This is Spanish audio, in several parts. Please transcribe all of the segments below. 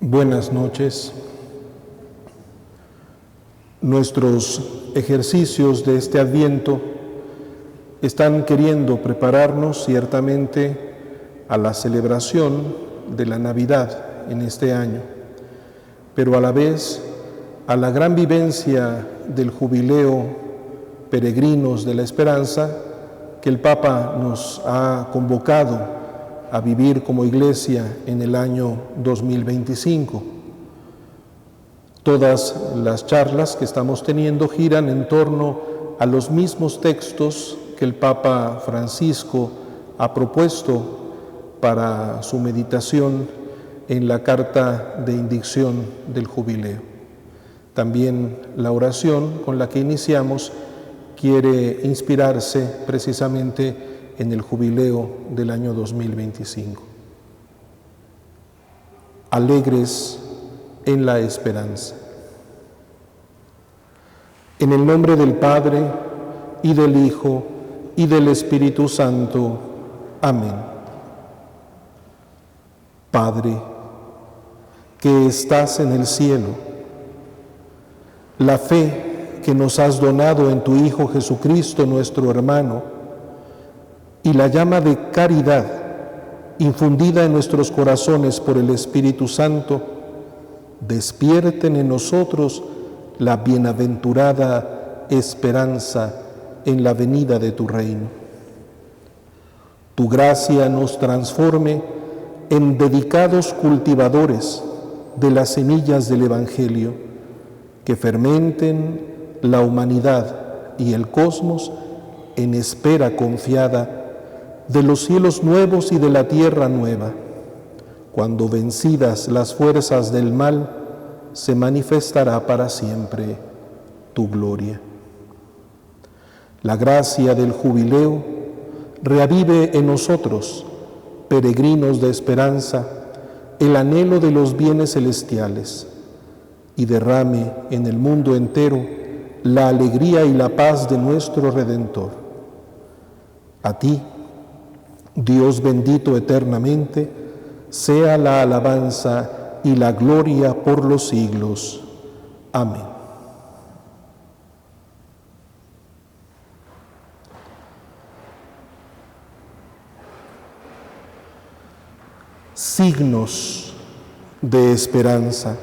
Buenas noches. Nuestros ejercicios de este Adviento están queriendo prepararnos ciertamente a la celebración de la Navidad en este año, pero a la vez a la gran vivencia del Jubileo Peregrinos de la Esperanza que el Papa nos ha convocado a vivir como Iglesia en el año 2025. Todas las charlas que estamos teniendo giran en torno a los mismos textos que el Papa Francisco ha propuesto para su meditación en la carta de indicción del Jubileo. También la oración con la que iniciamos quiere inspirarse precisamente en el Jubileo del año 2025. Alegres en la esperanza. En el nombre del Padre, y del Hijo, y del Espíritu Santo. Amén. Padre, que estás en el cielo, la fe que nos has donado en tu Hijo Jesucristo, nuestro hermano, y la llama de caridad infundida en nuestros corazones por el Espíritu Santo, despierten en nosotros la bienaventurada esperanza en la venida de tu reino. Tu gracia nos transforme en dedicados cultivadores de las semillas del Evangelio, que fermenten la humanidad y el cosmos en espera confiada de los cielos nuevos y de la tierra nueva, cuando vencidas las fuerzas del mal, se manifestará para siempre tu gloria. La gracia del Jubileo reavive en nosotros, peregrinos de esperanza, el anhelo de los bienes celestiales y derrame en el mundo entero la alegría y la paz de nuestro Redentor. A ti, Dios bendito eternamente, sea la alabanza y la gloria por los siglos. Amén. Signos de esperanza.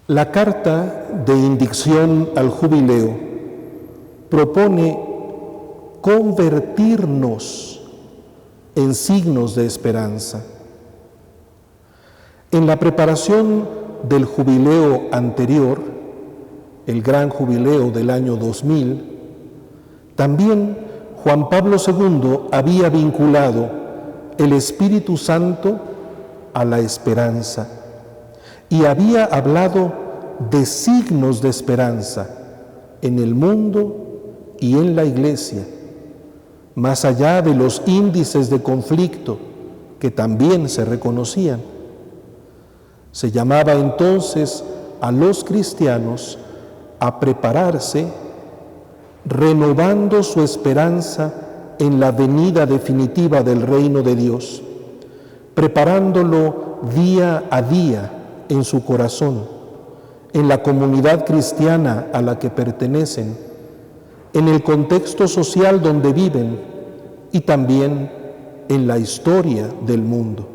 La carta de indicción al Jubileo propone convertirnos en signos de esperanza. En la preparación del Jubileo anterior, el gran Jubileo del año 2000, también Juan Pablo II había vinculado el Espíritu Santo a la esperanza y había hablado de signos de esperanza en el mundo y en la Iglesia, más allá de los índices de conflicto que también se reconocían. Se llamaba entonces a los cristianos a prepararse, renovando su esperanza en la venida definitiva del reino de Dios, preparándolo día a día en su corazón, en la comunidad cristiana a la que pertenecen, en el contexto social donde viven y también en la historia del mundo.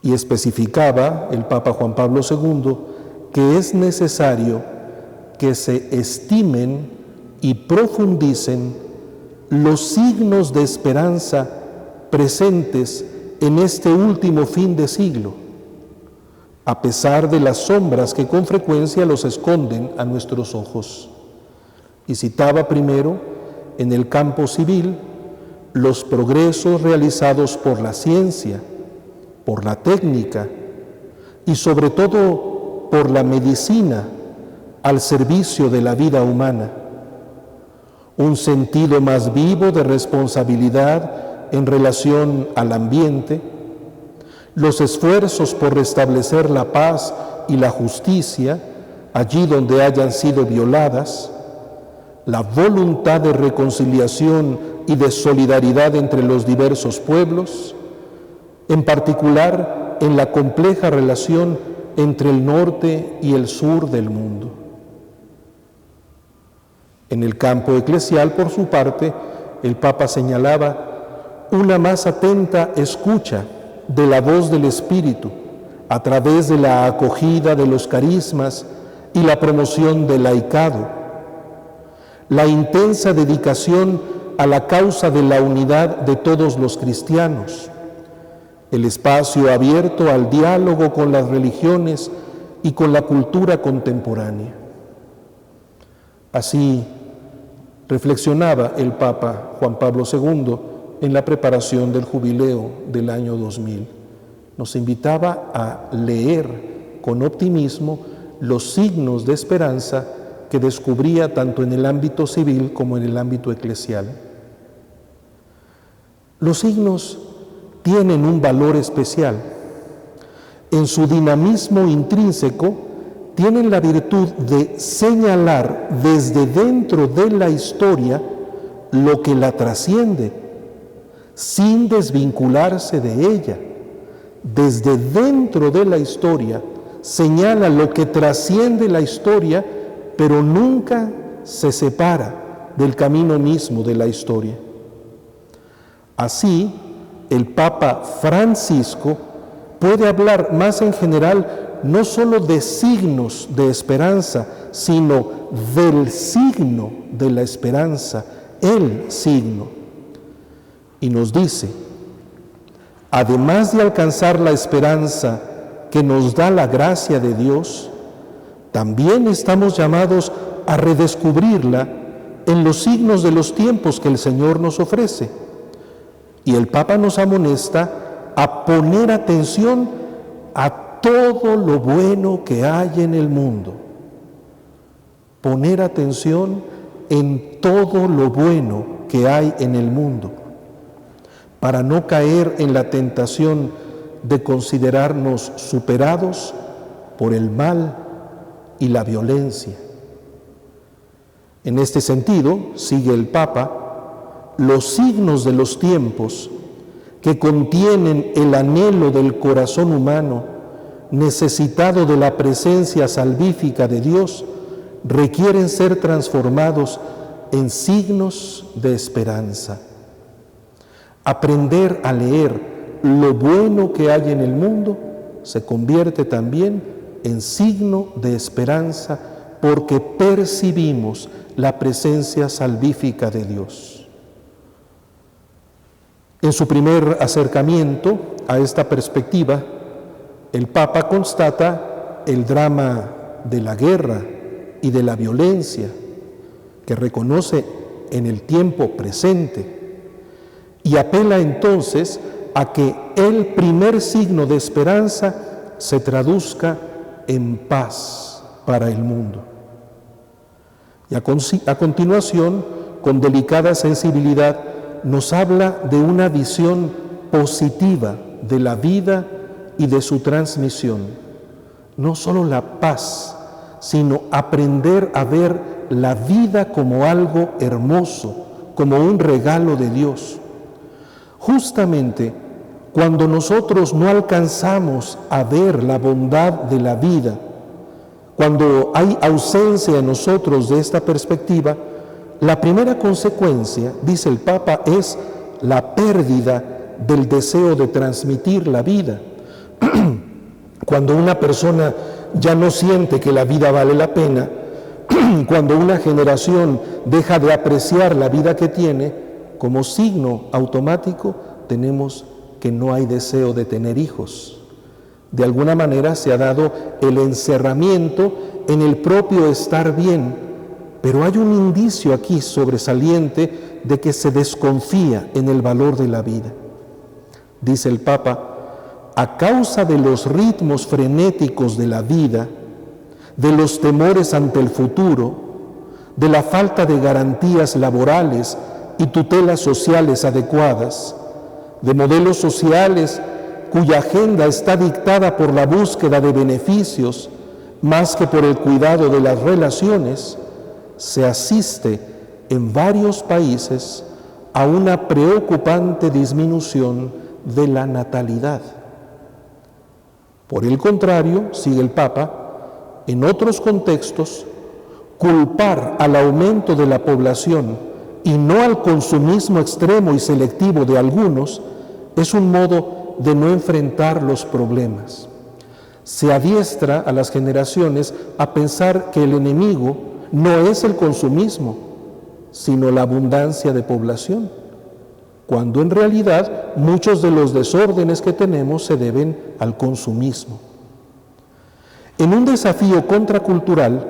Y especificaba el Papa Juan Pablo II que es necesario que se estimen y profundicen los signos de esperanza presentes en este último fin de siglo, a pesar de las sombras que con frecuencia los esconden a nuestros ojos. Y citaba primero, en el campo civil, los progresos realizados por la ciencia, por la técnica y sobre todo por la medicina al servicio de la vida humana. Un sentido más vivo de responsabilidad en relación al ambiente, los esfuerzos por restablecer la paz y la justicia allí donde hayan sido violadas, la voluntad de reconciliación y de solidaridad entre los diversos pueblos, en particular en la compleja relación entre el norte y el sur del mundo. En el campo eclesial, por su parte, el Papa señalaba una más atenta escucha de la voz del Espíritu a través de la acogida de los carismas y la promoción del laicado, la intensa dedicación a la causa de la unidad de todos los cristianos, el espacio abierto al diálogo con las religiones y con la cultura contemporánea. Así reflexionaba el Papa Juan Pablo II en la preparación del jubileo del año 2000. Nos invitaba a leer con optimismo los signos de esperanza que descubría tanto en el ámbito civil como en el ámbito eclesial. Los signos tienen un valor especial. En su dinamismo intrínseco, tienen la virtud de señalar desde dentro de la historia lo que la trasciende, sin desvincularse de ella. Desde dentro de la historia señala lo que trasciende la historia, pero nunca se separa del camino mismo de la historia. Así, el Papa Francisco puede hablar más en general no solo de signos de esperanza, sino del signo de la esperanza, el signo. Y nos dice, además de alcanzar la esperanza que nos da la gracia de Dios, también estamos llamados a redescubrirla en los signos de los tiempos que el Señor nos ofrece. Y el Papa nos amonesta a poner atención a todo lo bueno que hay en el mundo. Poner atención en todo lo bueno que hay en el mundo, para no caer en la tentación de considerarnos superados por el mal y la violencia. En este sentido, sigue el Papa, los signos de los tiempos que contienen el anhelo del corazón humano necesitado de la presencia salvífica de Dios requieren ser transformados en signos de esperanza. Aprender a leer lo bueno que hay en el mundo se convierte también en signo de esperanza porque percibimos la presencia salvífica de Dios. En su primer acercamiento a esta perspectiva, el Papa constata el drama de la guerra y de la violencia que reconoce en el tiempo presente y apela entonces a que el primer signo de esperanza se traduzca en paz para el mundo. Y a continuación, con delicada sensibilidad, nos habla de una visión positiva de la vida y de su transmisión. No solo la paz, sino aprender a ver la vida como algo hermoso, como un regalo de Dios. Justamente cuando nosotros no alcanzamos a ver la bondad de la vida, cuando hay ausencia en nosotros de esta perspectiva, la primera consecuencia, dice el Papa, es la pérdida del deseo de transmitir la vida. Cuando una persona ya no siente que la vida vale la pena, cuando una generación deja de apreciar la vida que tiene, como signo automático tenemos que no hay deseo de tener hijos. De alguna manera se ha dado el encerramiento en el propio estar bien, pero hay un indicio aquí sobresaliente de que se desconfía en el valor de la vida. Dice el Papa, a causa de los ritmos frenéticos de la vida, de los temores ante el futuro, de la falta de garantías laborales y tutelas sociales adecuadas, de modelos sociales cuya agenda está dictada por la búsqueda de beneficios más que por el cuidado de las relaciones, se asiste en varios países a una preocupante disminución de la natalidad. Por el contrario, sigue el Papa, en otros contextos, culpar al aumento de la población y no al consumismo extremo y selectivo de algunos es un modo de no enfrentar los problemas. Se adiestra a las generaciones a pensar que el enemigo no es el consumismo, sino la abundancia de población, cuando en realidad muchos de los desórdenes que tenemos se deben al consumismo. En un desafío contracultural,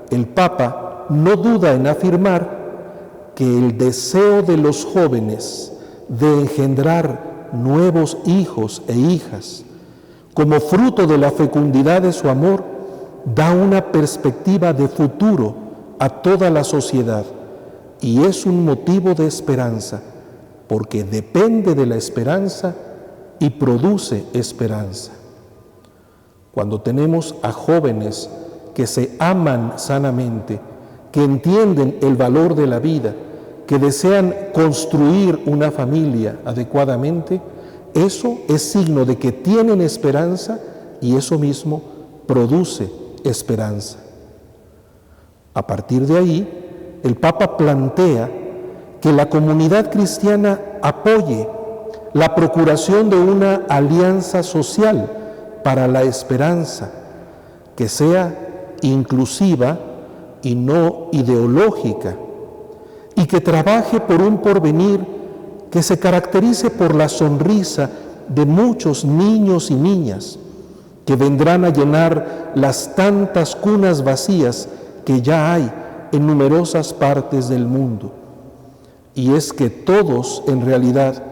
el Papa no duda en afirmar que el deseo de los jóvenes de engendrar nuevos hijos e hijas como fruto de la fecundidad de su amor da una perspectiva de futuro a toda la sociedad y es un motivo de esperanza, porque depende de la esperanza y produce esperanza. Cuando tenemos a jóvenes que se aman sanamente, que entienden el valor de la vida, que desean construir una familia adecuadamente, eso es signo de que tienen esperanza y eso mismo produce esperanza. A partir de ahí, el Papa plantea que la comunidad cristiana apoye la procuración de una alianza social para la esperanza, que sea inclusiva y no ideológica, y que trabaje por un porvenir que se caracterice por la sonrisa de muchos niños y niñas que vendrán a llenar las tantas cunas vacías que ya hay en numerosas partes del mundo. Y es que todos, en realidad,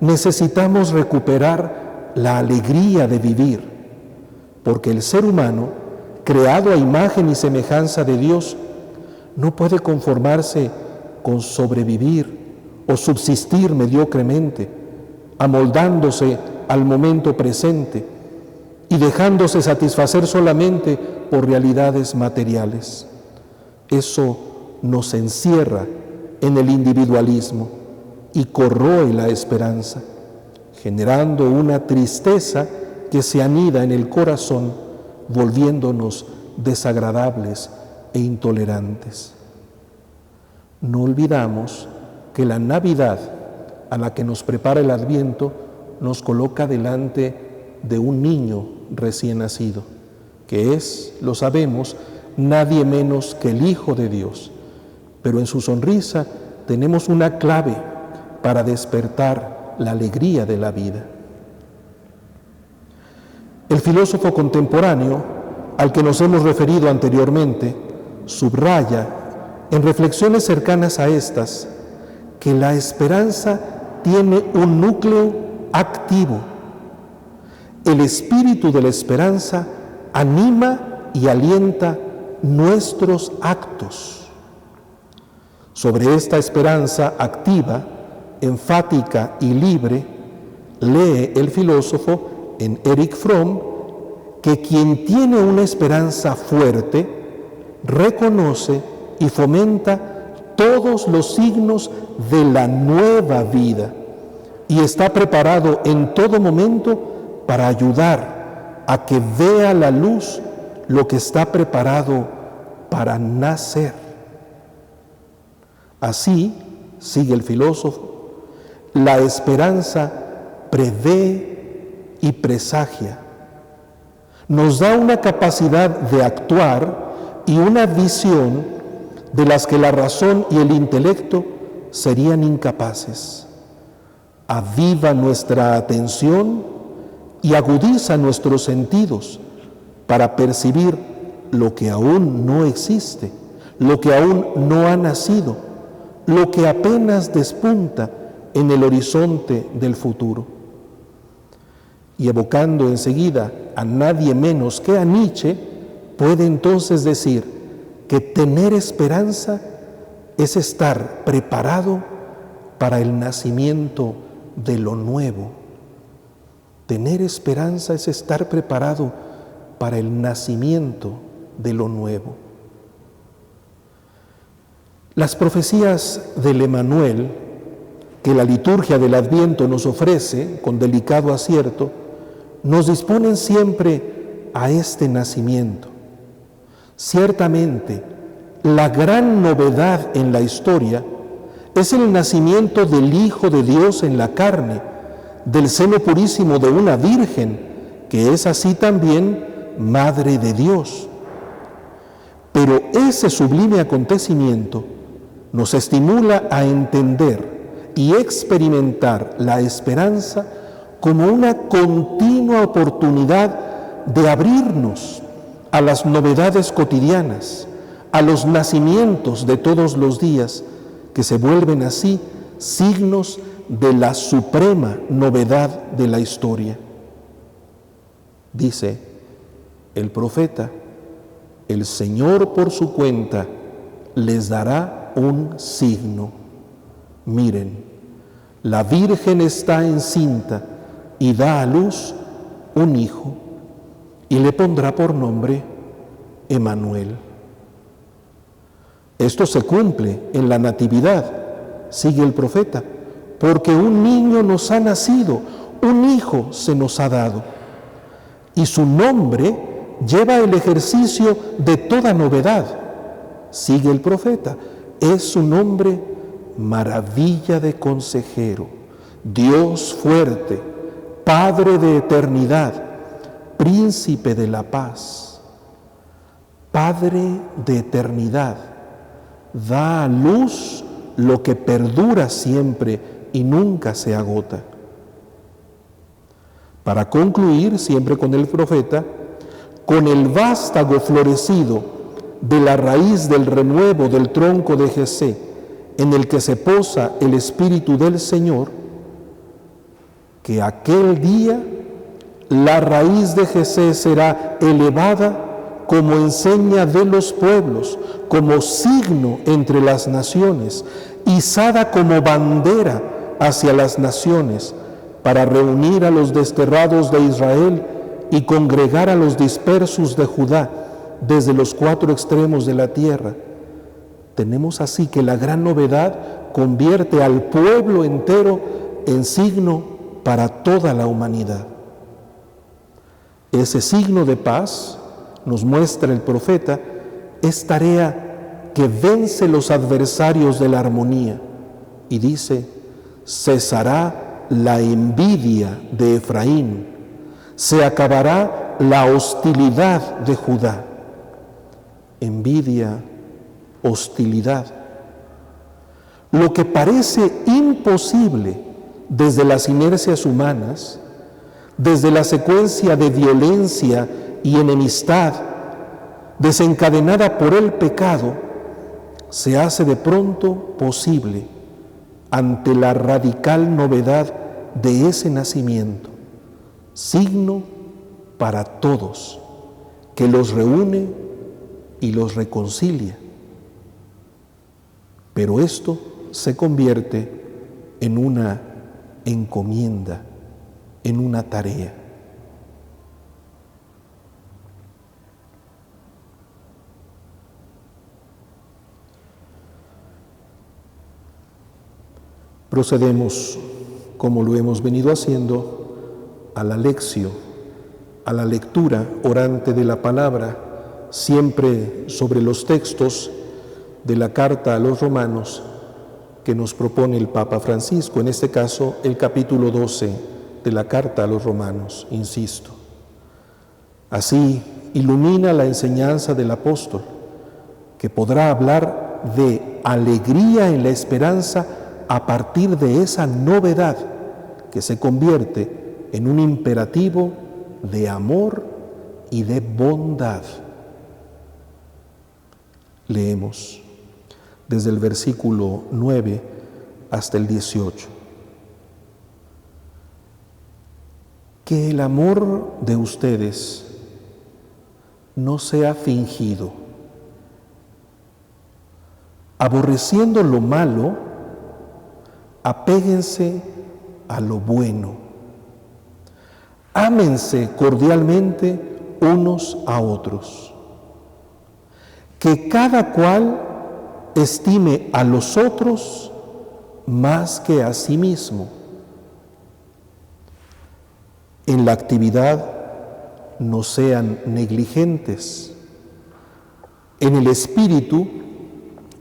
necesitamos recuperar la alegría de vivir, porque el ser humano, creado a imagen y semejanza de Dios, no puede conformarse con sobrevivir o subsistir mediocremente, amoldándose al momento presente y dejándose satisfacer solamente por realidades materiales. Eso nos encierra en el individualismo y corroe la esperanza, generando una tristeza que se anida en el corazón, volviéndonos desagradables e intolerantes. No olvidamos que la Navidad, a la que nos prepara el Adviento, nos coloca delante de un niño recién nacido, que es, lo sabemos, nadie menos que el Hijo de Dios. Pero en su sonrisa tenemos una clave para despertar la alegría de la vida. El filósofo contemporáneo, al que nos hemos referido anteriormente, subraya, en reflexiones cercanas a estas, que la esperanza tiene un núcleo activo. El espíritu de la esperanza anima y alienta nuestros actos. Sobre esta esperanza activa, enfática y libre, lee el filósofo en Erich Fromm que quien tiene una esperanza fuerte reconoce y fomenta todos los signos de la nueva vida y está preparado en todo momento para ayudar a que vea la luz lo que está preparado para nacer. Así, sigue el filósofo, la esperanza prevé y presagia. Nos da una capacidad de actuar y una visión de las que la razón y el intelecto serían incapaces. Aviva nuestra atención y agudiza nuestros sentidos para percibir lo que aún no existe, lo que aún no ha nacido, lo que apenas despunta en el horizonte del futuro. Y evocando enseguida a nadie menos que a Nietzsche, puede entonces decir que tener esperanza es estar preparado para el nacimiento de lo nuevo. Tener esperanza es estar preparado para el nacimiento de lo nuevo. Las profecías del Emmanuel que la liturgia del Adviento nos ofrece con delicado acierto, nos disponen siempre a este nacimiento. Ciertamente, la gran novedad en la historia es el nacimiento del Hijo de Dios en la carne, del seno purísimo de una virgen, que es así también Madre de Dios. Pero ese sublime acontecimiento nos estimula a entender y experimentar la esperanza como una continua oportunidad de abrirnos a las novedades cotidianas, a los nacimientos de todos los días, que se vuelven así signos de la suprema novedad de la historia. Dice el profeta: el Señor por su cuenta les dará un signo. Miren, la Virgen está encinta y da a luz un hijo, y le pondrá por nombre Emmanuel. Esto se cumple en la Natividad, sigue el profeta, porque un niño nos ha nacido, un hijo se nos ha dado, y su nombre lleva el ejercicio de toda novedad. Sigue el profeta, es su nombre Maravilla de Consejero, Dios fuerte, Padre de eternidad, Príncipe de la paz. Padre de eternidad, da a luz lo que perdura siempre y nunca se agota. Para concluir, siempre con el profeta, con el vástago florecido de la raíz del renuevo del tronco de Jesé, en el que se posa el Espíritu del Señor, que aquel día la raíz de Jesé será elevada como enseña de los pueblos, como signo entre las naciones, izada como bandera hacia las naciones, para reunir a los desterrados de Israel y congregar a los dispersos de Judá desde los 4 extremos de la tierra. Tenemos así que la gran novedad convierte al pueblo entero en signo para toda la humanidad. Ese signo de paz, nos muestra el profeta, es tarea que vence los adversarios de la armonía, y dice: cesará la envidia de Efraín, se acabará la hostilidad de Judá. Envidia, hostilidad. Lo que parece imposible desde las inercias humanas, desde la secuencia de violencia y enemistad desencadenada por el pecado, se hace de pronto posible ante la radical novedad de ese nacimiento, signo para todos, que los reúne y los reconcilia. Pero esto se convierte en una encomienda, en una tarea. Procedemos, como lo hemos venido haciendo, a la lección, a la lectura orante de la palabra, siempre sobre los textos de la carta a los romanos que nos propone el Papa Francisco, en este caso el capítulo 12 de la carta a los romanos, insisto. Así ilumina la enseñanza del apóstol, que podrá hablar de alegría en la esperanza a partir de esa novedad que se convierte en un imperativo de amor y de bondad. Leemos desde el versículo 9 hasta el 18. Que el amor de ustedes no sea fingido. Aborreciendo lo malo, apéguense a lo bueno. Ámense cordialmente unos a otros. Que cada cual estime a los otros más que a sí mismo. En la actividad no sean negligentes. En el espíritu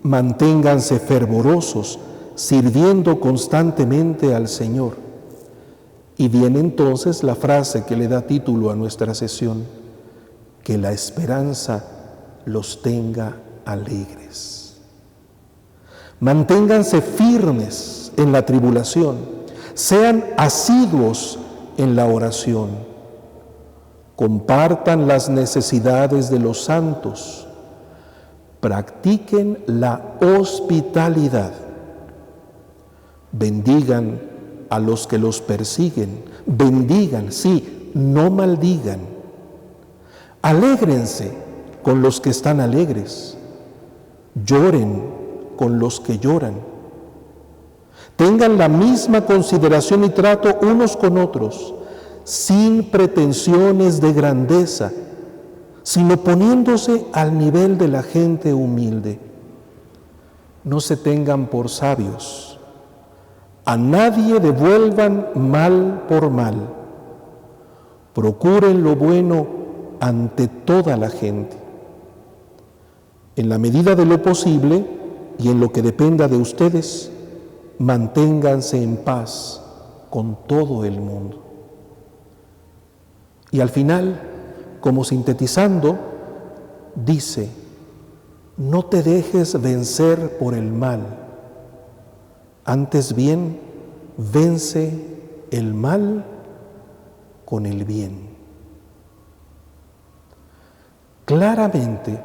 manténganse fervorosos, sirviendo constantemente al Señor. Y viene entonces la frase que le da título a nuestra sesión: que la esperanza los tenga alegres. Manténganse firmes en la tribulación, sean asiduos en la oración, compartan las necesidades de los santos, practiquen la hospitalidad, bendigan a los que los persiguen, bendigan, sí, no maldigan, alégrense con los que están alegres, lloren con los que lloran, tengan la misma consideración y trato unos con otros, sin pretensiones de grandeza, sino poniéndose al nivel de la gente humilde. No se tengan por sabios, a nadie devuelvan mal por mal, procuren lo bueno ante toda la gente. En la medida de lo posible y en lo que dependa de ustedes, manténganse en paz con todo el mundo. Y al final, como sintetizando, dice: no te dejes vencer por el mal, antes bien, vence el mal con el bien. Claramente,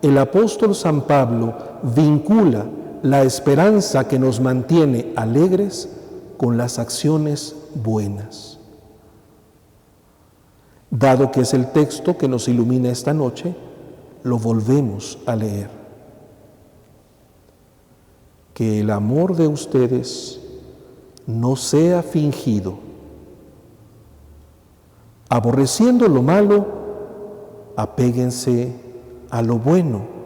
el apóstol San Pablo vincula la esperanza que nos mantiene alegres con las acciones buenas. Dado que es el texto que nos ilumina esta noche, lo volvemos a leer. Que el amor de ustedes no sea fingido. Aborreciendo lo malo, apéguense a lo bueno.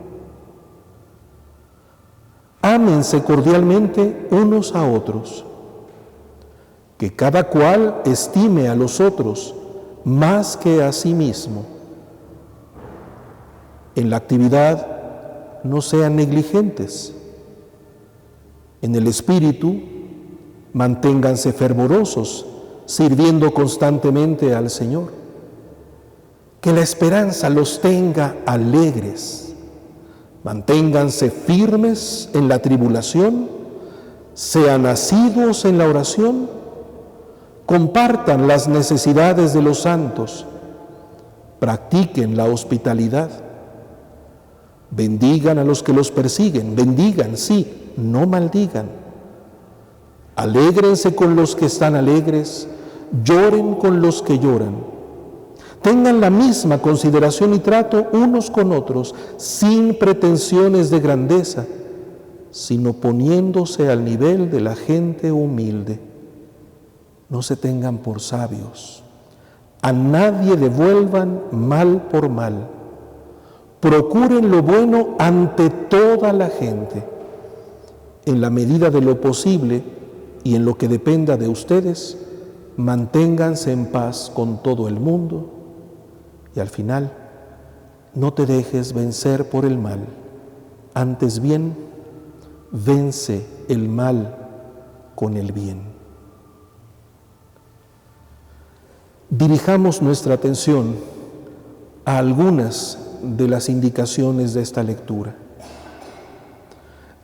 Ámense cordialmente unos a otros. Que cada cual estime a los otros más que a sí mismo. En la actividad no sean negligentes. En el espíritu manténganse fervorosos, sirviendo constantemente al Señor. Que la esperanza los tenga alegres. Manténganse firmes en la tribulación, sean asiduos en la oración, compartan las necesidades de los santos, practiquen la hospitalidad, bendigan a los que los persiguen, bendigan, sí, no maldigan, alégrense con los que están alegres, lloren con los que lloran, tengan la misma consideración y trato unos con otros, sin pretensiones de grandeza, sino poniéndose al nivel de la gente humilde. No se tengan por sabios, a nadie devuelvan mal por mal, procuren lo bueno ante toda la gente, en la medida de lo posible y en lo que dependa de ustedes, manténganse en paz con todo el mundo y al final, no te dejes vencer por el mal, antes bien, vence el mal con el bien. Dirijamos nuestra atención a algunas de las indicaciones de esta lectura.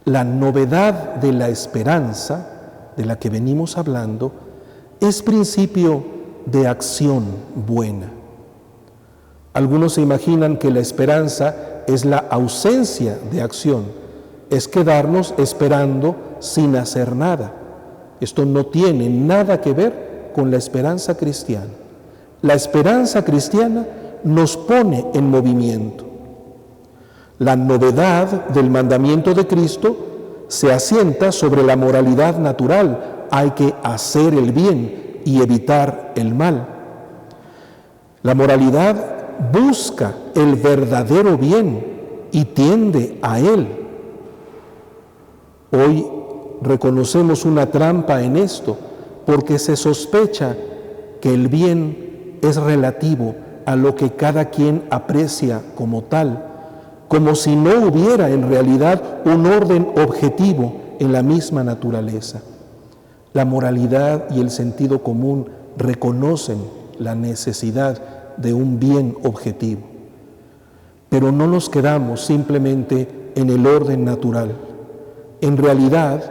La novedad de la esperanza, de la que venimos hablando, es principio de acción buena. Algunos se imaginan que la esperanza es la ausencia de acción, es quedarnos esperando sin hacer nada. Esto no tiene nada que ver con la esperanza cristiana. La esperanza cristiana nos pone en movimiento. La novedad del mandamiento de Cristo se asienta sobre la moralidad natural. Hay que hacer el bien y evitar el mal. La moralidad busca el verdadero bien y tiende a él. Hoy reconocemos una trampa en esto, porque se sospecha que el bien es relativo a lo que cada quien aprecia como tal, como si no hubiera en realidad un orden objetivo en la misma naturaleza. La moralidad y el sentido común reconocen la necesidad de un bien objetivo, pero no nos quedamos simplemente en el orden natural. En realidad,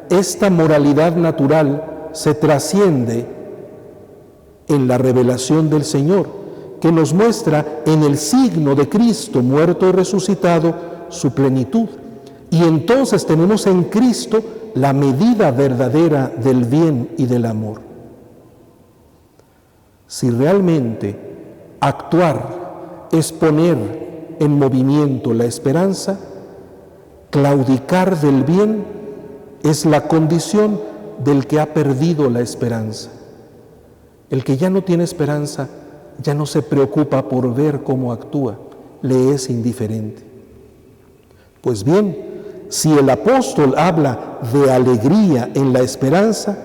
esta moralidad natural se trasciende en la revelación del Señor, que nos muestra en el signo de Cristo muerto y resucitado su plenitud. Y entonces tenemos en Cristo la medida verdadera del bien y del amor. Si realmente actuar es poner en movimiento la esperanza, claudicar del bien es la condición del que ha perdido la esperanza. El que ya no tiene esperanza ya no se preocupa por ver cómo actúa, le es indiferente. Pues bien, si el apóstol habla de alegría en la esperanza,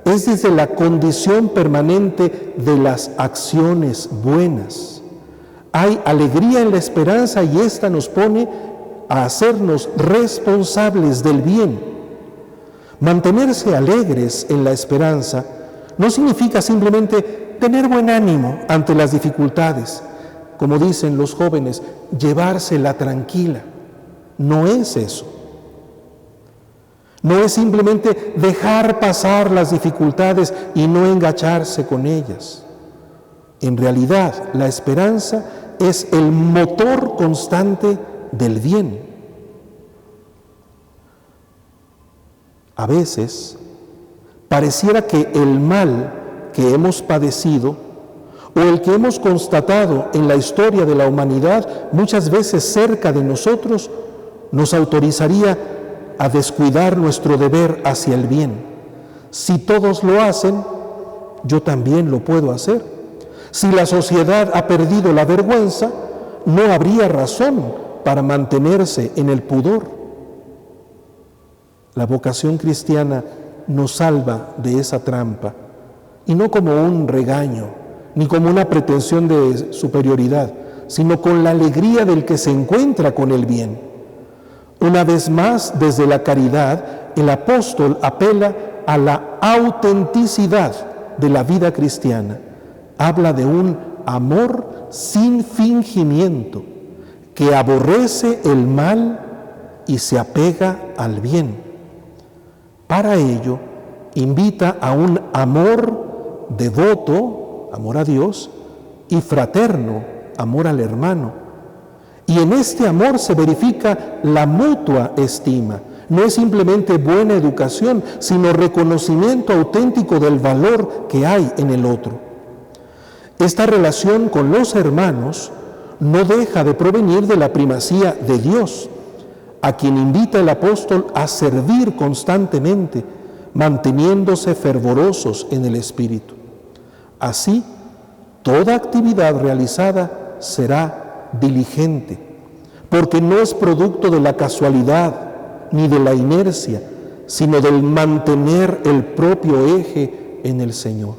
es desde la condición permanente de las acciones buenas. Hay alegría en la esperanza y esta nos pone a hacernos responsables del bien. Mantenerse alegres en la esperanza no significa simplemente tener buen ánimo ante las dificultades, como dicen los jóvenes, llevársela tranquila. No es eso. No es simplemente dejar pasar las dificultades y no engacharse con ellas. En realidad, la esperanza es el motor constante del bien. A veces, pareciera que el mal que hemos padecido o el que hemos constatado en la historia de la humanidad, muchas veces cerca de nosotros, nos autorizaría a descuidar nuestro deber hacia el bien. Si todos lo hacen, yo también lo puedo hacer. Si la sociedad ha perdido la vergüenza, no habría razón para mantenerse en el pudor. La vocación cristiana nos salva de esa trampa, y no como un regaño, ni como una pretensión de superioridad, sino con la alegría del que se encuentra con el bien. Una vez más, desde la caridad, el apóstol apela a la autenticidad de la vida cristiana. Habla de un amor sin fingimiento, que aborrece el mal y se apega al bien. Para ello, invita a un amor devoto, amor a Dios, y fraterno, amor al hermano. Y en este amor se verifica la mutua estima. No es simplemente buena educación, sino reconocimiento auténtico del valor que hay en el otro. Esta relación con los hermanos no deja de provenir de la primacía de Dios, a quien invita el apóstol a servir constantemente, manteniéndose fervorosos en el Espíritu. Así, toda actividad realizada será diligente, porque no es producto de la casualidad ni de la inercia, sino del mantener el propio eje en el Señor.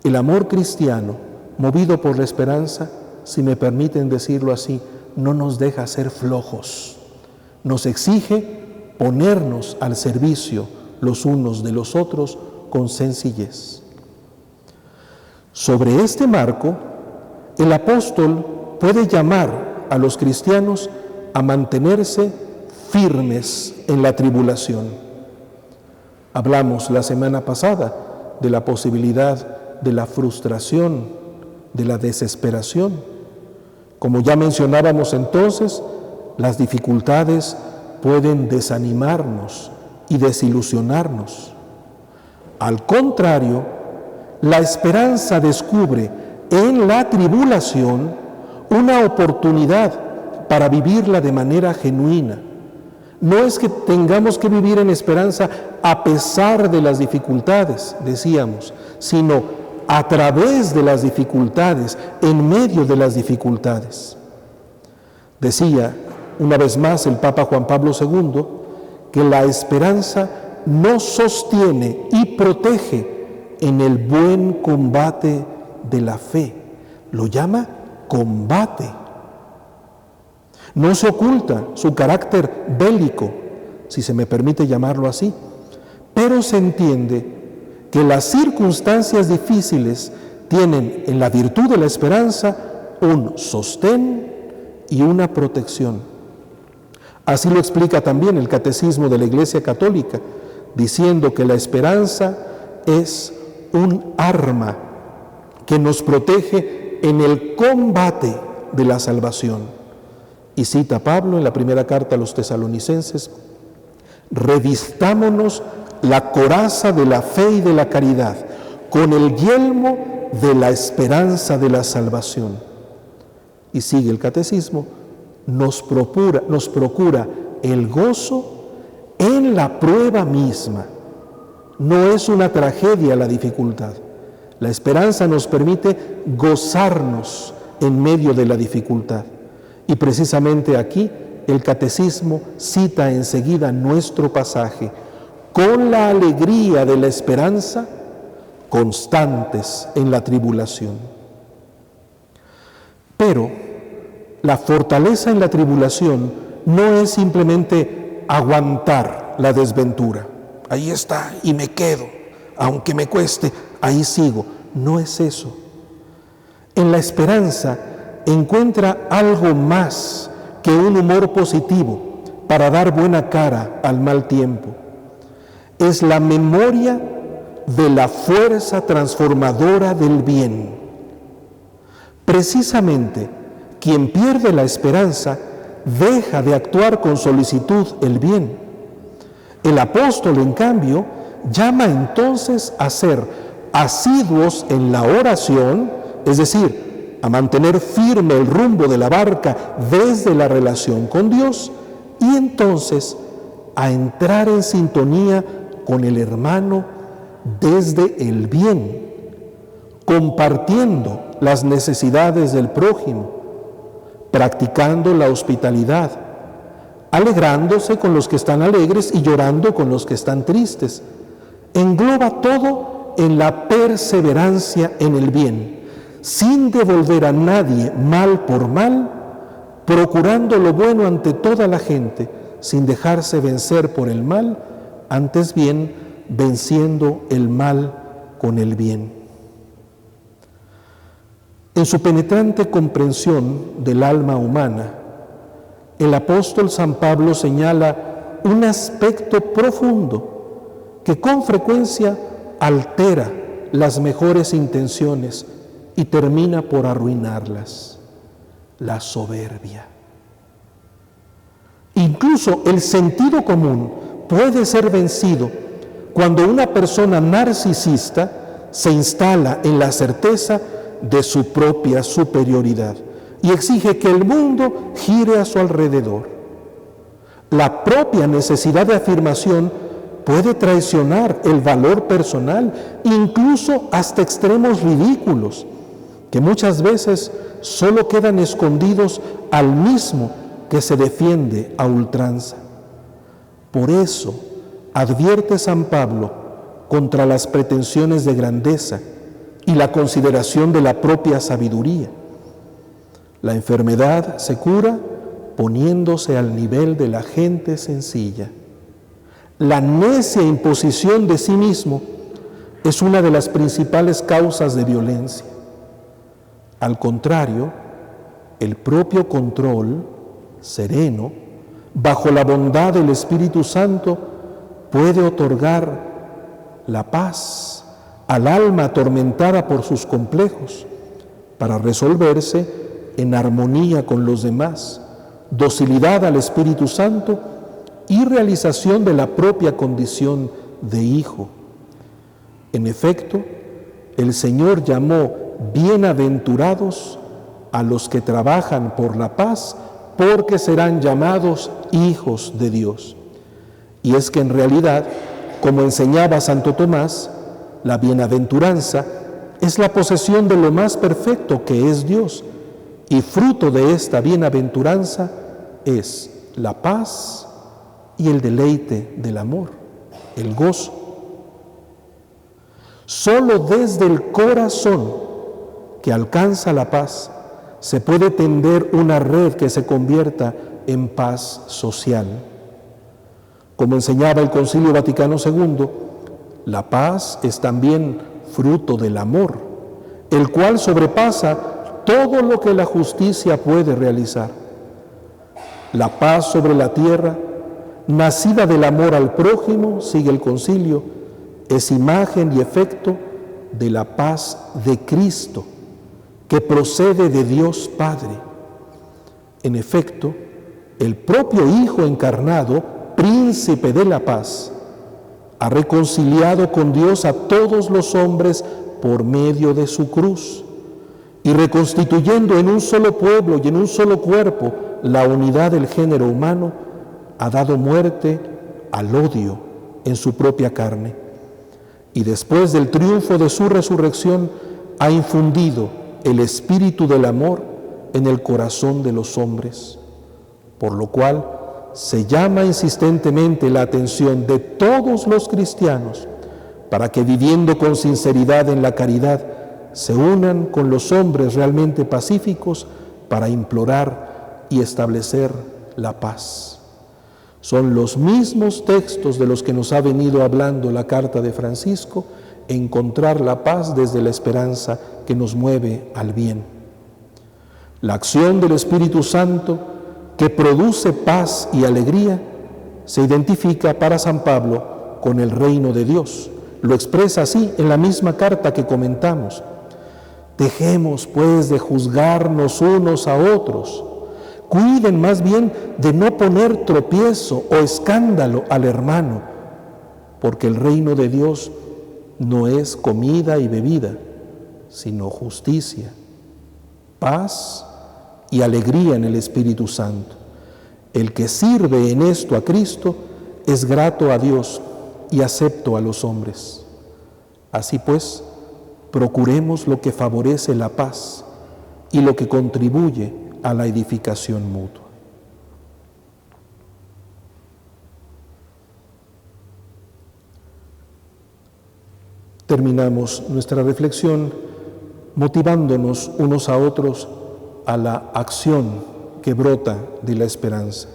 El amor cristiano, movido por la esperanza, si me permiten decirlo así, no nos deja ser flojos. Nos exige ponernos al servicio los unos de los otros con sencillez. Sobre este marco, el apóstol puede llamar a los cristianos a mantenerse firmes en la tribulación. Hablamos la semana pasada de la posibilidad de la frustración, de la desesperación. Como ya mencionábamos entonces, las dificultades pueden desanimarnos y desilusionarnos. Al contrario, la esperanza descubre en la tribulación una oportunidad para vivirla de manera genuina. No es que tengamos que vivir en esperanza a pesar de las dificultades, decíamos, sino a través de las dificultades, en medio de las dificultades. Decía una vez más el Papa Juan Pablo II que la esperanza nos sostiene y protege en el buen combate de la fe. Lo llama combate. No se oculta su carácter bélico, si se me permite llamarlo así, pero se entiende que las circunstancias difíciles tienen en la virtud de la esperanza un sostén y una protección. Así lo explica también el Catecismo de la Iglesia Católica, diciendo que la esperanza es un arma que nos protege en el combate de la salvación. Y cita Pablo en la primera carta a los Tesalonicenses: revistámonos la coraza de la fe y de la caridad, con el yelmo de la esperanza de la salvación. Y sigue el Catecismo: nos procura el gozo en la prueba misma. No es una tragedia la dificultad. La esperanza nos permite gozarnos en medio de la dificultad. Y precisamente aquí el Catecismo cita enseguida nuestro pasaje: con la alegría de la esperanza, constantes en la tribulación. Pero la fortaleza en la tribulación no es simplemente aguantar la desventura. Ahí está y me quedo, aunque me cueste, ahí sigo. No es eso. En la esperanza encuentra algo más que un humor positivo para dar buena cara al mal tiempo. Es la memoria de la fuerza transformadora del bien. Precisamente, quien pierde la esperanza deja de actuar con solicitud el bien. El apóstol, en cambio, llama entonces a ser asiduos en la oración, es decir, a mantener firme el rumbo de la barca desde la relación con Dios, y entonces a entrar en sintonía con el hermano desde el bien, compartiendo las necesidades del prójimo, practicando la hospitalidad, alegrándose con los que están alegres y llorando con los que están tristes. Engloba todo en la perseverancia en el bien, sin devolver a nadie mal por mal, procurando lo bueno ante toda la gente, sin dejarse vencer por el mal, antes bien venciendo el mal con el bien. En su penetrante comprensión del alma humana, el apóstol San Pablo señala un aspecto profundo que con frecuencia altera las mejores intenciones y termina por arruinarlas: la soberbia. Incluso el sentido común puede ser vencido cuando una persona narcisista se instala en la certeza de su propia superioridad y exige que el mundo gire a su alrededor. La propia necesidad de afirmación puede traicionar el valor personal, incluso hasta extremos ridículos, que muchas veces solo quedan escondidos al mismo que se defiende a ultranza. Por eso advierte San Pablo contra las pretensiones de grandeza y la consideración de la propia sabiduría. La enfermedad se cura poniéndose al nivel de la gente sencilla. La necia imposición de sí mismo es una de las principales causas de violencia. Al contrario, el propio control sereno, bajo la bondad del Espíritu Santo, puede otorgar la paz al alma atormentada por sus complejos, para resolverse en armonía con los demás, docilidad al Espíritu Santo y realización de la propia condición de hijo. En efecto, el Señor llamó bienaventurados a los que trabajan por la paz, porque serán llamados hijos de Dios. Y es que en realidad, como enseñaba Santo Tomás, la bienaventuranza es la posesión de lo más perfecto que es Dios, y fruto de esta bienaventuranza es la paz y el deleite del amor, el gozo. Solo desde el corazón que alcanza la paz se puede tender una red que se convierta en paz social. Como enseñaba el Concilio Vaticano II, la paz es también fruto del amor, el cual sobrepasa todo lo que la justicia puede realizar. La paz sobre la tierra, nacida del amor al prójimo, sigue el concilio, es imagen y efecto de la paz de Cristo, que procede de Dios Padre. En efecto, el propio Hijo encarnado, príncipe de la paz, ha reconciliado con Dios a todos los hombres por medio de su cruz, y reconstituyendo en un solo pueblo y en un solo cuerpo la unidad del género humano, ha dado muerte al odio en su propia carne. Y después del triunfo de su resurrección, ha infundido el espíritu del amor en el corazón de los hombres, por lo cual se llama insistentemente la atención de todos los cristianos para que, viviendo con sinceridad en la caridad, se unan con los hombres realmente pacíficos para implorar y establecer la paz. Son los mismos textos de los que nos ha venido hablando la carta de Francisco: encontrar la paz desde la esperanza que nos mueve al bien. La acción del Espíritu Santo, que produce paz y alegría, se identifica para San Pablo con el reino de Dios. Lo expresa así en la misma carta que comentamos: dejemos pues de juzgarnos unos a otros. Cuiden más bien de no poner tropiezo o escándalo al hermano, porque el reino de Dios no es comida y bebida, sino justicia, paz y alegría en el Espíritu Santo. El que sirve en esto a Cristo es grato a Dios y acepto a los hombres. Así pues, procuremos lo que favorece la paz y lo que contribuye a la edificación mutua. Terminamos nuestra reflexión motivándonos unos a otros a la acción que brota de la esperanza.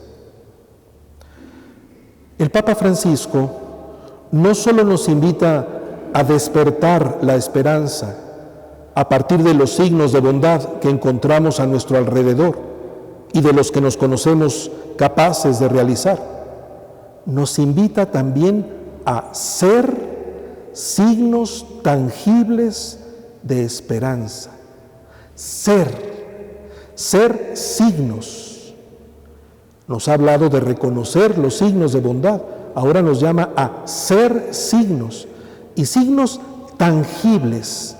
El Papa Francisco no solo nos invita a despertar la esperanza a partir de los signos de bondad que encontramos a nuestro alrededor y de los que nos conocemos capaces de realizar, nos invita también a ser signos tangibles de esperanza. Ser signos. Nos ha hablado de reconocer los signos de bondad, ahora nos llama a ser signos, y signos tangibles,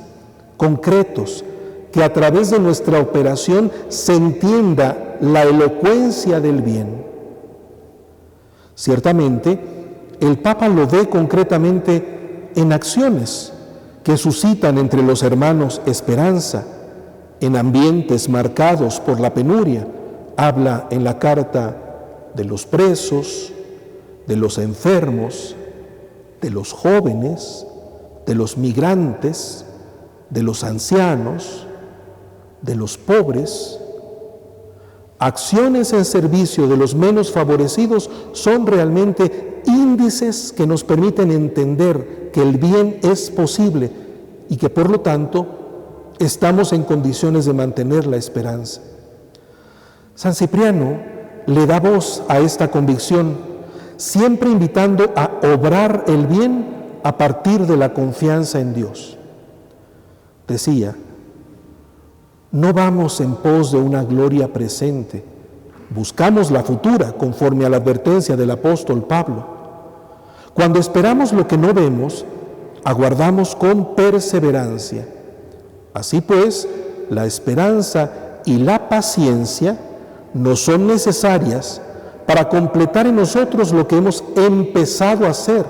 concretos, que a través de nuestra operación se entienda la elocuencia del bien. Ciertamente, el Papa lo ve concretamente en acciones que suscitan entre los hermanos esperanza, en ambientes marcados por la penuria. Habla en la carta de los presos, de los enfermos, de los jóvenes, de los migrantes, de los ancianos, de los pobres. Acciones en servicio de los menos favorecidos son realmente índices que nos permiten entender que el bien es posible y que por lo tanto estamos en condiciones de mantener la esperanza. San Cipriano le da voz a esta convicción, siempre invitando a obrar el bien a partir de la confianza en Dios. Decía: no vamos en pos de una gloria presente, buscamos la futura, conforme a la advertencia del apóstol Pablo. Cuando esperamos lo que no vemos, aguardamos con perseverancia. Así pues, la esperanza y la paciencia nos son necesarias para completar en nosotros lo que hemos empezado a hacer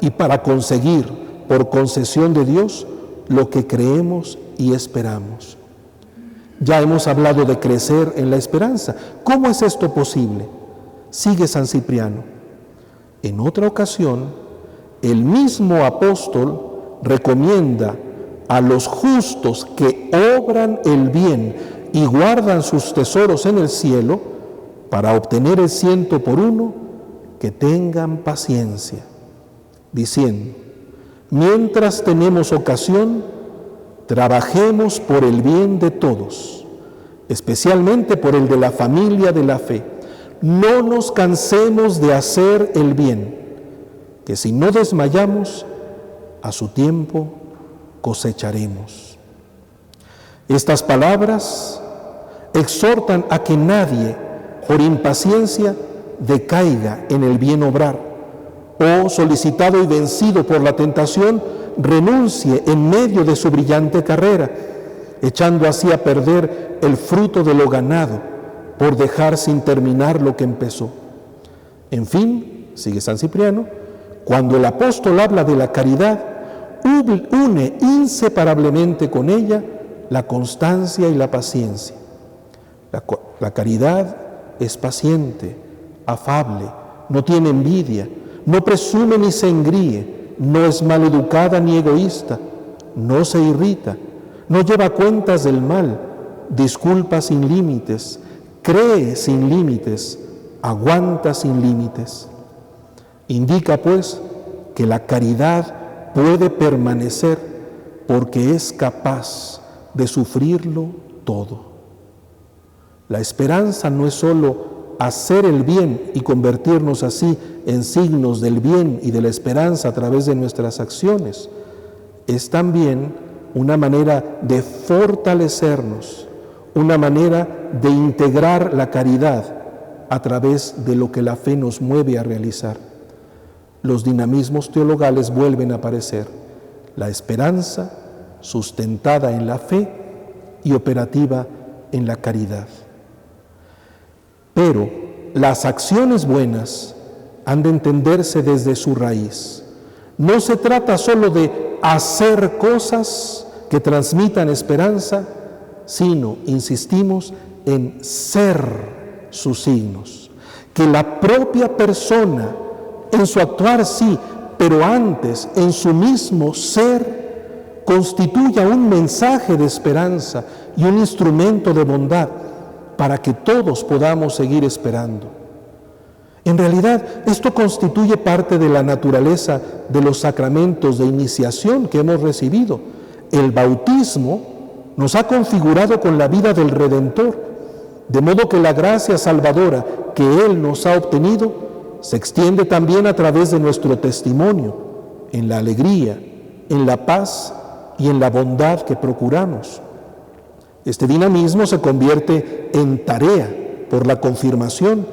y para conseguir, por concesión de Dios, lo que creemos y esperamos. Ya hemos hablado de crecer en la esperanza. ¿Cómo es esto posible? Sigue San Cipriano. En otra ocasión, el mismo apóstol recomienda a los justos que obran el bien y guardan sus tesoros en el cielo para obtener el 100 por 1, que tengan paciencia, diciendo: mientras tenemos ocasión, trabajemos por el bien de todos, especialmente por el de la familia de la fe. No nos cansemos de hacer el bien, que si no desmayamos, a su tiempo cosecharemos. Estas palabras exhortan a que nadie, por impaciencia, decaiga en el bien obrar, o, solicitado y vencido por la tentación, renuncie en medio de su brillante carrera, echando así a perder el fruto de lo ganado por dejar sin terminar lo que empezó. En fin, sigue San Cipriano, cuando el apóstol habla de la caridad, une inseparablemente con ella la constancia y la paciencia. La caridad es paciente, afable, no tiene envidia, no presume ni se engríe, no es maleducada ni egoísta, no se irrita, no lleva cuentas del mal, disculpa sin límites, cree sin límites, aguanta sin límites. Indica, pues, que la caridad puede permanecer porque es capaz de sufrirlo todo. La esperanza no es solo hacer el bien y convertirnos así en signos del bien y de la esperanza a través de nuestras acciones. Es también una manera de fortalecernos, una manera de integrar la caridad a través de lo que la fe nos mueve a realizar. Los dinamismos teologales vuelven a aparecer: la esperanza sustentada en la fe y operativa en la caridad. Pero las acciones buenas han de entenderse desde su raíz. No se trata solo de hacer cosas que transmitan esperanza, sino, insistimos, en ser sus signos. Que la propia persona, en su actuar sí, pero antes en su mismo ser, constituya un mensaje de esperanza y un instrumento de bondad para que todos podamos seguir esperando. En realidad, esto constituye parte de la naturaleza de los sacramentos de iniciación que hemos recibido. El bautismo nos ha configurado con la vida del Redentor, de modo que la gracia salvadora que Él nos ha obtenido se extiende también a través de nuestro testimonio, en la alegría, en la paz y en la bondad que procuramos. Este dinamismo se convierte en tarea por la confirmación,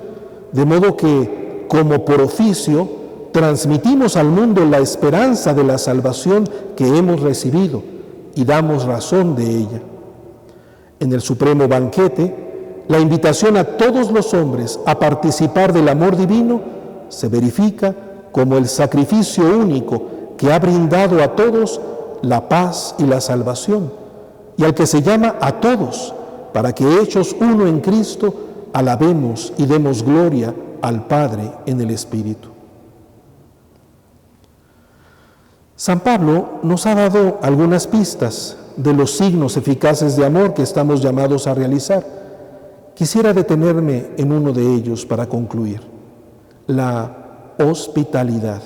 de modo que, como por oficio, transmitimos al mundo la esperanza de la salvación que hemos recibido y damos razón de ella. En el supremo banquete, la invitación a todos los hombres a participar del amor divino se verifica como el sacrificio único que ha brindado a todos la paz y la salvación, y al que se llama a todos, para que hechos uno en Cristo, alabemos y demos gloria al Padre en el Espíritu. San Pablo nos ha dado algunas pistas de los signos eficaces de amor que estamos llamados a realizar. Quisiera detenerme en uno de ellos para concluir: la hospitalidad,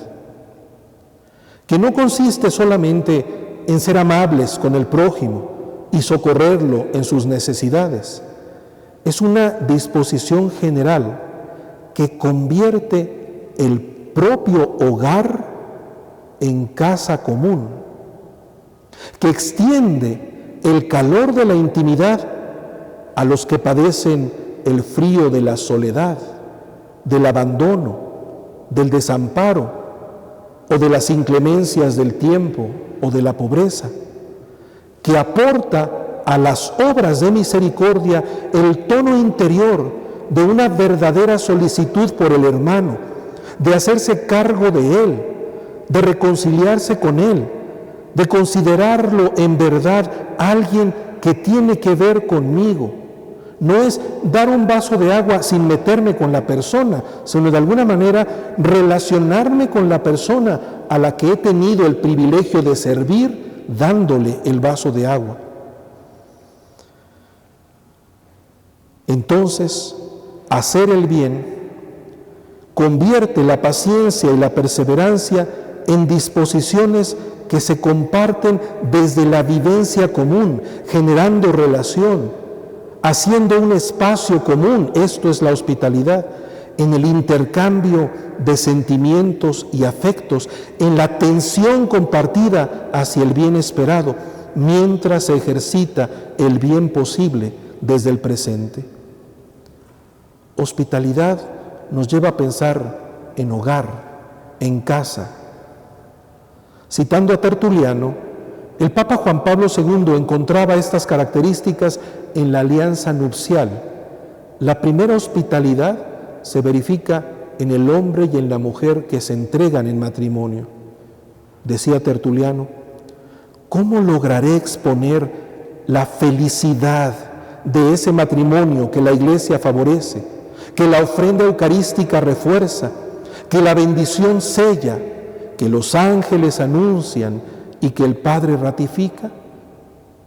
que no consiste solamente en ser amables con el prójimo y socorrerlo en sus necesidades. Es una disposición general que convierte el propio hogar en casa común, que extiende el calor de la intimidad a los que padecen el frío de la soledad, del abandono, del desamparo o de las inclemencias del tiempo o de la pobreza, que aporta a las obras de misericordia el tono interior de una verdadera solicitud por el hermano, de hacerse cargo de él, de reconciliarse con él, de considerarlo en verdad alguien que tiene que ver conmigo, No es dar un vaso de agua sin meterme con la persona, sino de alguna manera relacionarme con la persona a la que he tenido el privilegio de servir, dándole el vaso de agua. Entonces, hacer el bien convierte la paciencia y la perseverancia en disposiciones que se comparten desde la vivencia común, generando relación, haciendo un espacio común. Esto es la hospitalidad, en el intercambio de sentimientos y afectos, en la atención compartida hacia el bien esperado, mientras se ejercita el bien posible desde el presente. Hospitalidad nos lleva a pensar en hogar, en casa. Citando a Tertuliano, el Papa Juan Pablo II encontraba estas características en la alianza nupcial. La primera hospitalidad se verifica en el hombre y en la mujer que se entregan en matrimonio. Decía Tertuliano, ¿cómo lograré exponer la felicidad de ese matrimonio que la Iglesia favorece, que la ofrenda eucarística refuerza, que la bendición sella, que los ángeles anuncian y que el Padre ratifica?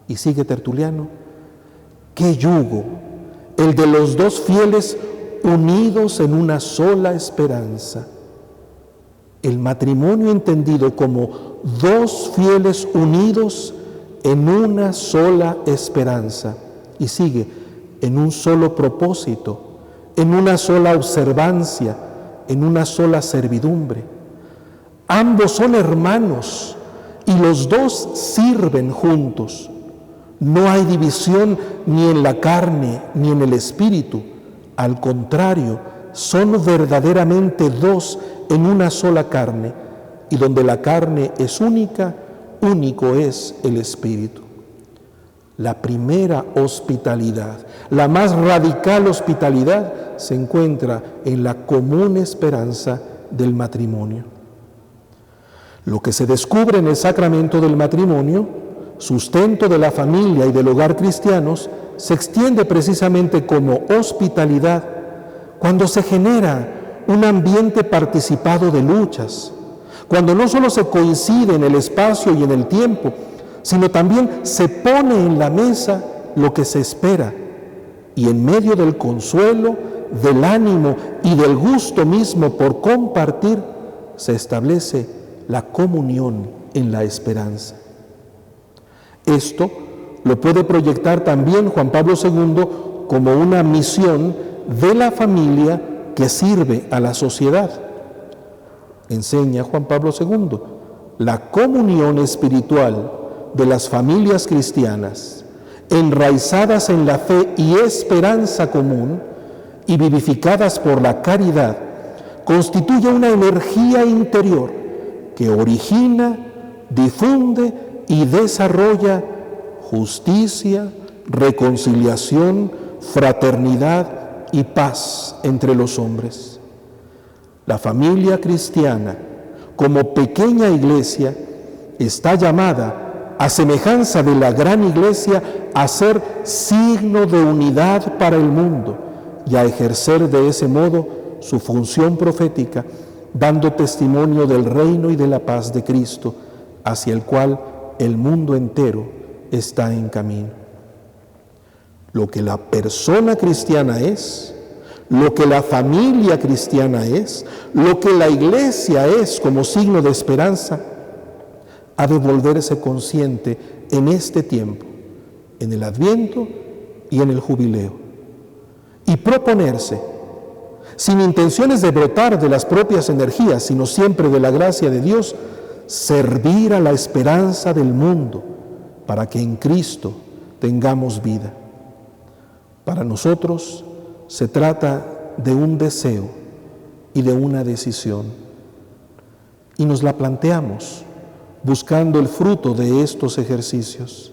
Y sigue Tertuliano, qué yugo el de los dos fieles unidos en una sola esperanza. El matrimonio entendido como dos fieles unidos en una sola esperanza. Y sigue, en un solo propósito, en una sola observancia, en una sola servidumbre. Ambos son hermanos y los dos sirven juntos. No hay división ni en la carne ni en el espíritu. Al contrario, son verdaderamente dos en una sola carne, y donde la carne es única, único es el espíritu. La primera hospitalidad, la más radical hospitalidad, se encuentra en la común esperanza del matrimonio. Lo que se descubre en el sacramento del matrimonio, sustento de la familia y del hogar cristianos, se extiende precisamente como hospitalidad cuando se genera un ambiente participado de luchas, cuando no solo se coincide en el espacio y en el tiempo, sino también se pone en la mesa lo que se espera, y en medio del consuelo, del ánimo y del gusto mismo por compartir, se establece la comunión en la esperanza. Esto lo puede proyectar también Juan Pablo II como una misión de la familia que sirve a la sociedad. Enseña Juan Pablo II, la comunión espiritual de las familias cristianas, enraizadas en la fe y esperanza común y vivificadas por la caridad, constituye una energía interior que origina, difunde y desarrolla justicia, reconciliación, fraternidad y paz entre los hombres. La familia cristiana, como pequeña iglesia, está llamada, a semejanza de la gran iglesia, a ser signo de unidad para el mundo y a ejercer de ese modo su función profética, dando testimonio del reino y de la paz de Cristo, hacia el cual el mundo entero está en camino. Lo que la persona cristiana es, lo que la familia cristiana es, lo que la iglesia es como signo de esperanza, ha de volverse consciente en este tiempo, en el Adviento y en el Jubileo, y proponerse, sin intenciones de brotar de las propias energías, sino siempre de la gracia de Dios, servir a la esperanza del mundo, para que en Cristo tengamos vida. Para nosotros se trata de un deseo y de una decisión, y nos la planteamos buscando el fruto de estos ejercicios.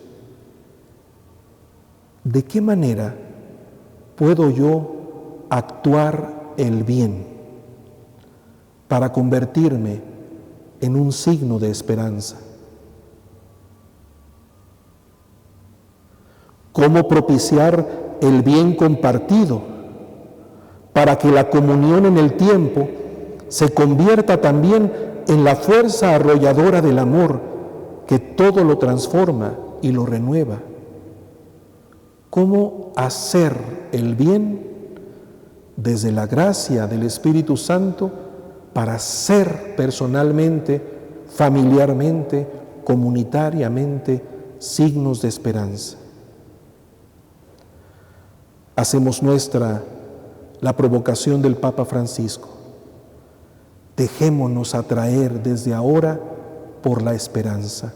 ¿De qué manera puedo yo actuar el bien para convertirme en un signo de esperanza? ¿Cómo propiciar el bien compartido, para que la comunión en el tiempo se convierta también en la fuerza arrolladora del amor que todo lo transforma y lo renueva. ¿Cómo hacer el bien desde la gracia del Espíritu Santo para ser personalmente, familiarmente, comunitariamente signos de esperanza? Hacemos nuestra la provocación del Papa Francisco. Dejémonos atraer desde ahora por la esperanza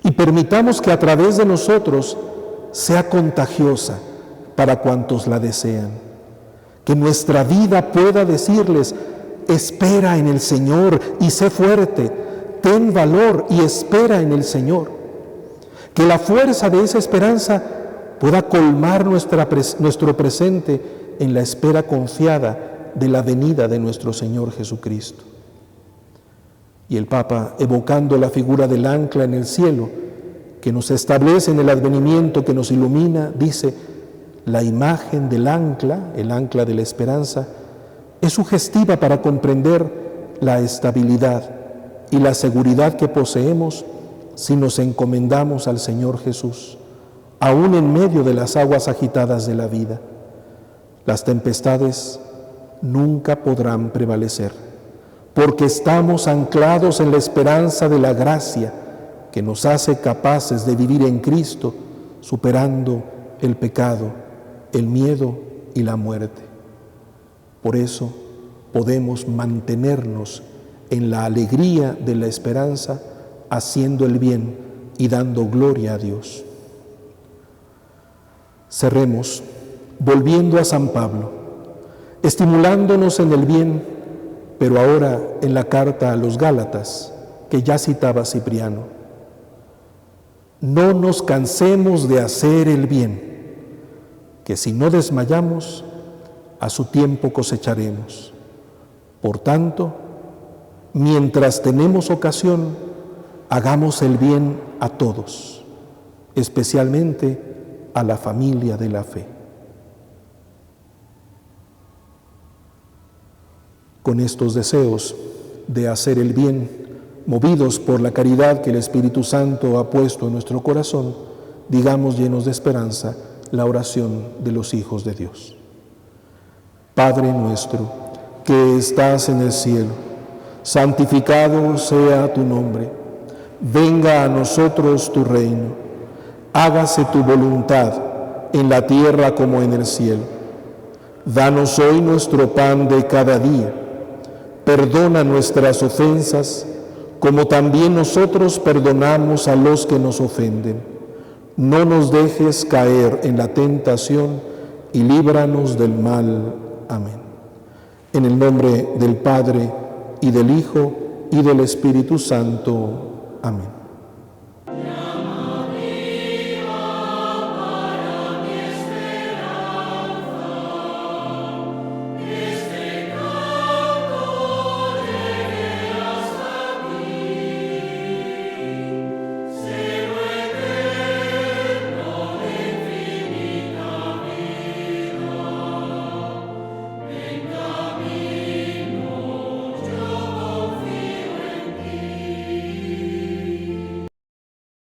y permitamos que a través de nosotros sea contagiosa para cuantos la desean. Que nuestra vida pueda decirles: espera en el Señor y sé fuerte, ten valor y espera en el Señor. Que la fuerza de esa esperanza pueda colmar nuestro presente en la espera confiada de la venida de nuestro Señor Jesucristo. Y el Papa, evocando la figura del ancla en el cielo, que nos establece en el advenimiento, que nos ilumina, dice: la imagen del ancla, el ancla de la esperanza, es sugestiva para comprender la estabilidad y la seguridad que poseemos si nos encomendamos al Señor Jesús, aún en medio de las aguas agitadas de la vida. Las tempestades nunca podrán prevalecer, porque estamos anclados en la esperanza de la gracia que nos hace capaces de vivir en Cristo, superando el pecado, el miedo y la muerte. Por eso podemos mantenernos en la alegría de la esperanza, haciendo el bien y dando gloria a Dios. Cerremos volviendo a San Pablo, estimulándonos en el bien, pero ahora en la carta a los Gálatas, que ya citaba Cipriano. No nos cansemos de hacer el bien, que si no desmayamos, a su tiempo cosecharemos. Por tanto, mientras tenemos ocasión, hagamos el bien a todos, especialmente a la familia de la fe. Con estos deseos de hacer el bien, movidos por la caridad que el Espíritu Santo ha puesto en nuestro corazón, digamos llenos de esperanza la oración de los hijos de Dios. Padre nuestro, que estás en el cielo, santificado sea tu nombre. Venga a nosotros tu reino. Hágase tu voluntad en la tierra como en el cielo. Danos hoy nuestro pan de cada día. Perdona nuestras ofensas, como también nosotros perdonamos a los que nos ofenden. No nos dejes caer en la tentación y líbranos del mal. Amén. En el nombre del Padre, y del Hijo, y del Espíritu Santo. Amén.